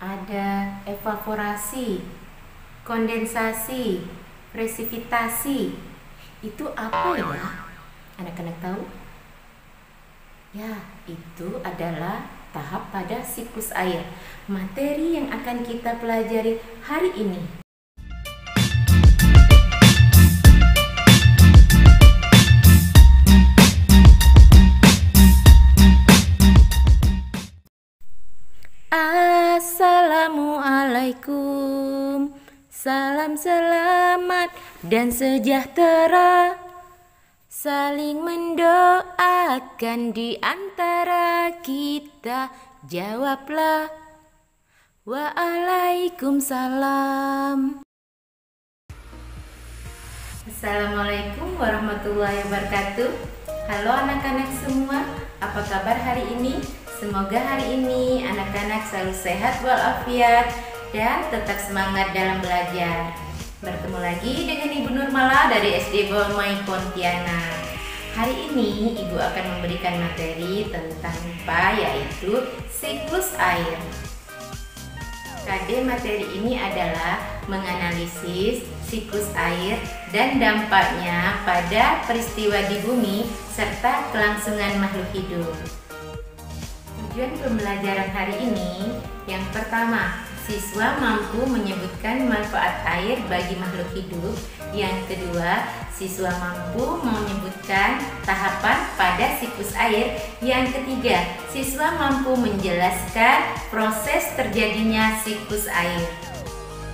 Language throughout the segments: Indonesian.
ada evaporasi, kondensasi, presipitasi. Itu apa ya? Anak-anak tahu? Ya, itu adalah tahap pada siklus air. Materi yang akan kita pelajari hari ini. Assalamualaikum, salam selamat dan sejahtera. Saling mendoakan di antara kita. Jawablah, waalaikumsalam. Assalamualaikum warahmatullahi wabarakatuh. Halo anak-anak semua, apa kabar hari ini? Semoga hari ini anak-anak selalu sehat walafiat dan tetap semangat dalam belajar. Bertemu lagi dengan Ibu Nurmala dari SD Bolmai Pontianak. Hari ini Ibu akan memberikan materi tentang IPA, yaitu siklus air. KD materi ini adalah menganalisis siklus air dan dampaknya pada peristiwa di bumi serta kelangsungan makhluk hidup. Tujuan pembelajaran hari ini, yang pertama, siswa mampu menyebutkan manfaat air bagi makhluk hidup. Yang kedua, siswa mampu menyebutkan tahapan pada siklus air. Yang ketiga, siswa mampu menjelaskan proses terjadinya siklus air.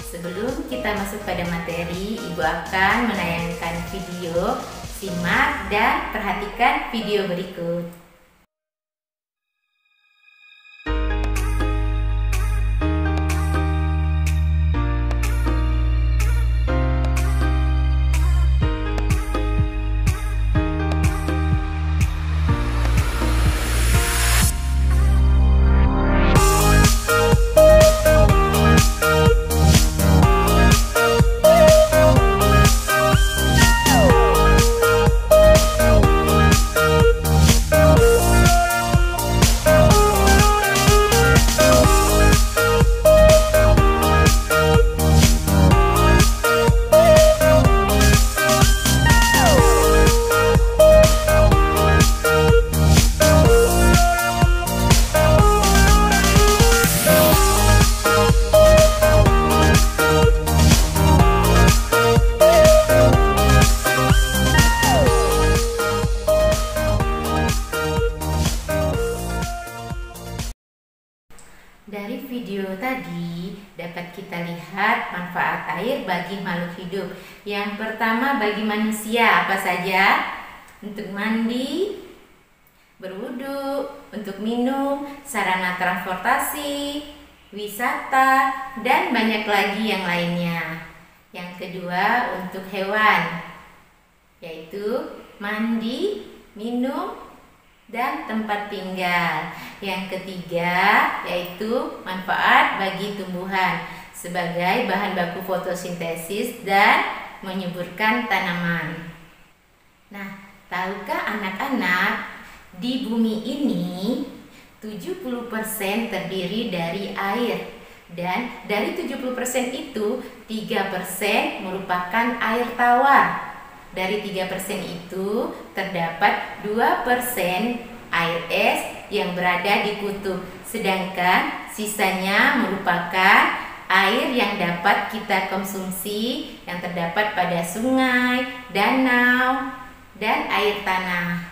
Sebelum kita masuk pada materi, Ibu akan menayangkan video. Simak dan perhatikan video berikut. Dari video tadi dapat kita lihat manfaat air bagi makhluk hidup. Yang pertama bagi manusia apa saja? Untuk mandi, berwudu, untuk minum, sarana transportasi, wisata, dan banyak lagi yang lainnya. Yang kedua untuk hewan, yaitu mandi, minum, dan tempat tinggal. Yang ketiga yaitu manfaat bagi tumbuhan sebagai bahan baku fotosintesis dan menyuburkan tanaman. Nah, tahukah anak-anak, di bumi ini 70% terdiri dari air, dan dari 70% itu 3% merupakan air tawar. Dari 3% itu terdapat 2% air es yang berada di kutub, sedangkan sisanya merupakan air yang dapat kita konsumsi yang terdapat pada sungai, danau, dan air tanah.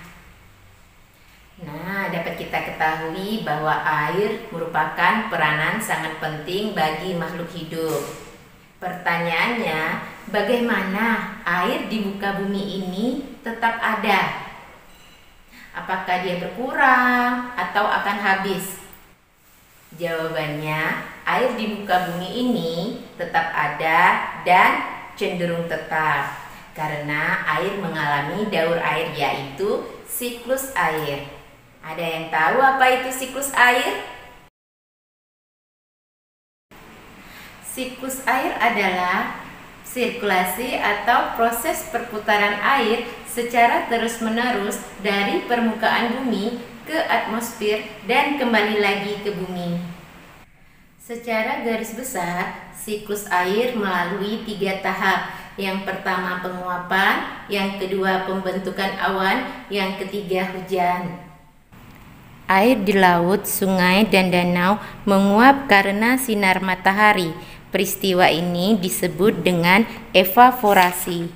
Nah, dapat kita ketahui bahwa air merupakan peranan sangat penting bagi makhluk hidup. Pertanyaannya, bagaimana air di muka bumi ini tetap ada? Apakah dia berkurang atau akan habis? Jawabannya, air di muka bumi ini tetap ada dan cenderung tetap karena air mengalami daur air, yaitu siklus air. Ada yang tahu apa itu siklus air? Siklus air adalah sirkulasi atau proses perputaran air secara terus-menerus dari permukaan bumi ke atmosfer dan kembali lagi ke bumi. Secara garis besar, siklus air melalui 3 tahap. Yang pertama penguapan, yang kedua pembentukan awan, yang ketiga hujan. Air di laut, sungai, dan danau menguap karena sinar matahari. Peristiwa ini disebut dengan evaporasi.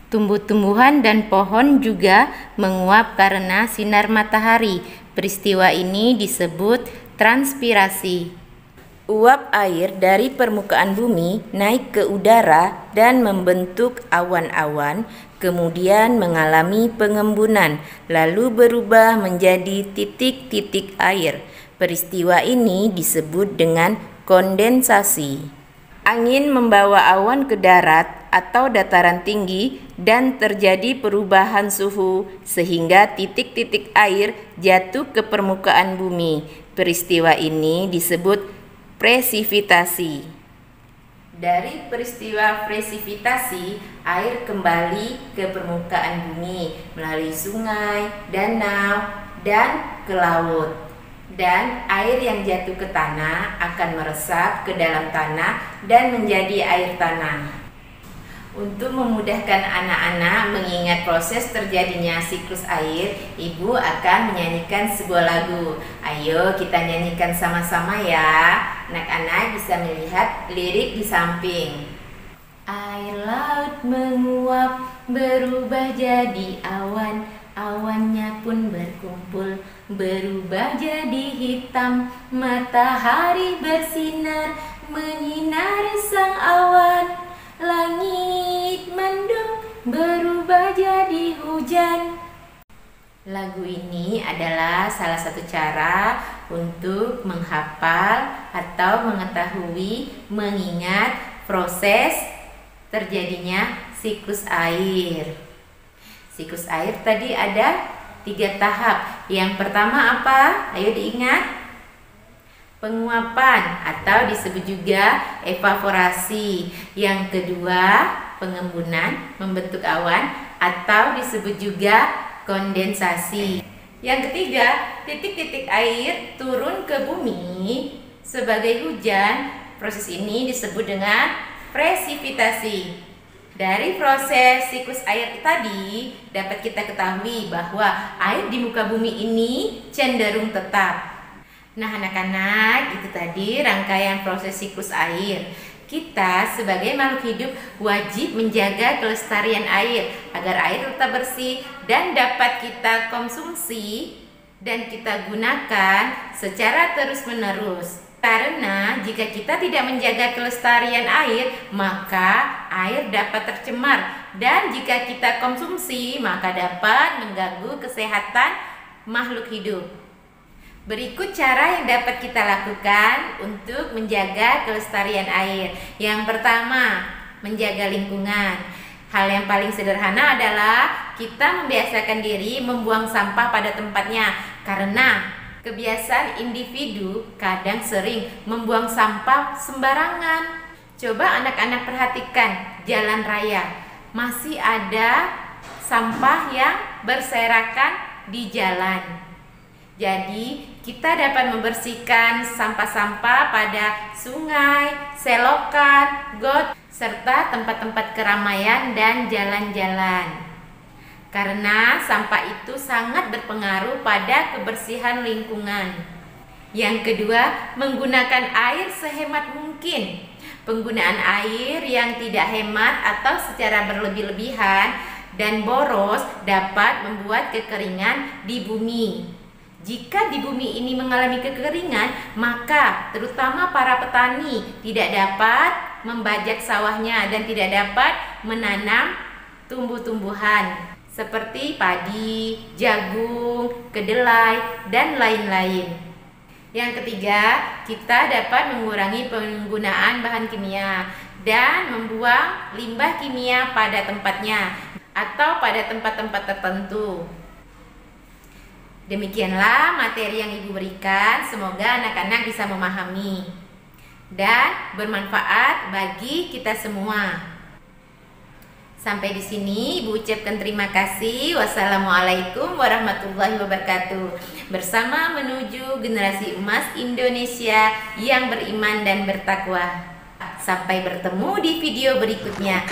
Tumbuh-tumbuhan dan pohon juga menguap karena sinar matahari. Peristiwa ini disebut transpirasi. Uap air dari permukaan bumi naik ke udara dan membentuk awan-awan, kemudian mengalami pengembunan, lalu berubah menjadi titik-titik air. Peristiwa ini disebut dengan kondensasi. Angin membawa awan ke darat atau dataran tinggi dan terjadi perubahan suhu sehingga titik-titik air jatuh ke permukaan bumi. Peristiwa ini disebut presipitasi. Dari peristiwa presipitasi, air kembali ke permukaan bumi melalui sungai, danau, dan ke laut. Dan air yang jatuh ke tanah akan meresap ke dalam tanah dan menjadi air tanah. Untuk memudahkan anak-anak mengingat proses terjadinya siklus air, Ibu akan menyanyikan sebuah lagu. Ayo kita nyanyikan sama-sama ya. Anak-anak bisa melihat lirik di samping. Air laut menguap, berubah jadi awan. Awannya pun berkumpul, berubah jadi hitam. Matahari bersinar, menyinari sang awan. Langit mendung, berubah jadi hujan. Lagu ini adalah salah satu cara untuk menghafal atau mengetahui, mengingat proses terjadinya siklus air. Siklus air tadi ada 3 tahap. Yang pertama apa? Ayo diingat. Penguapan atau disebut juga evaporasi. Yang kedua, pengembunan, membentuk awan atau disebut juga kondensasi. Yang ketiga, titik-titik air turun ke bumi sebagai hujan. Proses ini disebut dengan presipitasi. Dari proses siklus air tadi dapat kita ketahui bahwa air di muka bumi ini cenderung tetap. Nah anak-anak, itu tadi rangkaian proses siklus air. Kita sebagai makhluk hidup wajib menjaga kelestarian air agar air tetap bersih dan dapat kita konsumsi dan kita gunakan secara terus-menerus. Karena jika kita tidak menjaga kelestarian air, maka air dapat tercemar dan jika kita konsumsi maka dapat mengganggu kesehatan makhluk hidup. Berikut cara yang dapat kita lakukan untuk menjaga kelestarian air. Yang pertama, menjaga lingkungan. Hal yang paling sederhana adalah kita membiasakan diri membuang sampah pada tempatnya. Karena kebiasaan individu kadang sering membuang sampah sembarangan. Coba anak-anak perhatikan jalan raya. Masih ada sampah yang berserakan di jalan. Jadi kita dapat membersihkan sampah-sampah pada sungai, selokan, got, serta tempat-tempat keramaian dan jalan-jalan. Karena sampah itu sangat berpengaruh pada kebersihan lingkungan. Yang kedua, menggunakan air sehemat mungkin. Penggunaan air yang tidak hemat atau secara berlebih-lebihan dan boros dapat membuat kekeringan di bumi. Jika di bumi ini mengalami kekeringan, maka terutama para petani tidak dapat membajak sawahnya dan tidak dapat menanam tumbuh-tumbuhan seperti padi, jagung, kedelai, dan lain-lain. Yang ketiga, kita dapat mengurangi penggunaan bahan kimia dan membuang limbah kimia pada tempatnya atau pada tempat-tempat tertentu. Demikianlah materi yang Ibu berikan, semoga anak-anak bisa memahami dan bermanfaat bagi kita semua. Sampai di sini Ibu ucapkan terima kasih. Wassalamualaikum warahmatullahi wabarakatuh. Bersama menuju generasi emas Indonesia yang beriman dan bertakwa. Sampai bertemu di video berikutnya.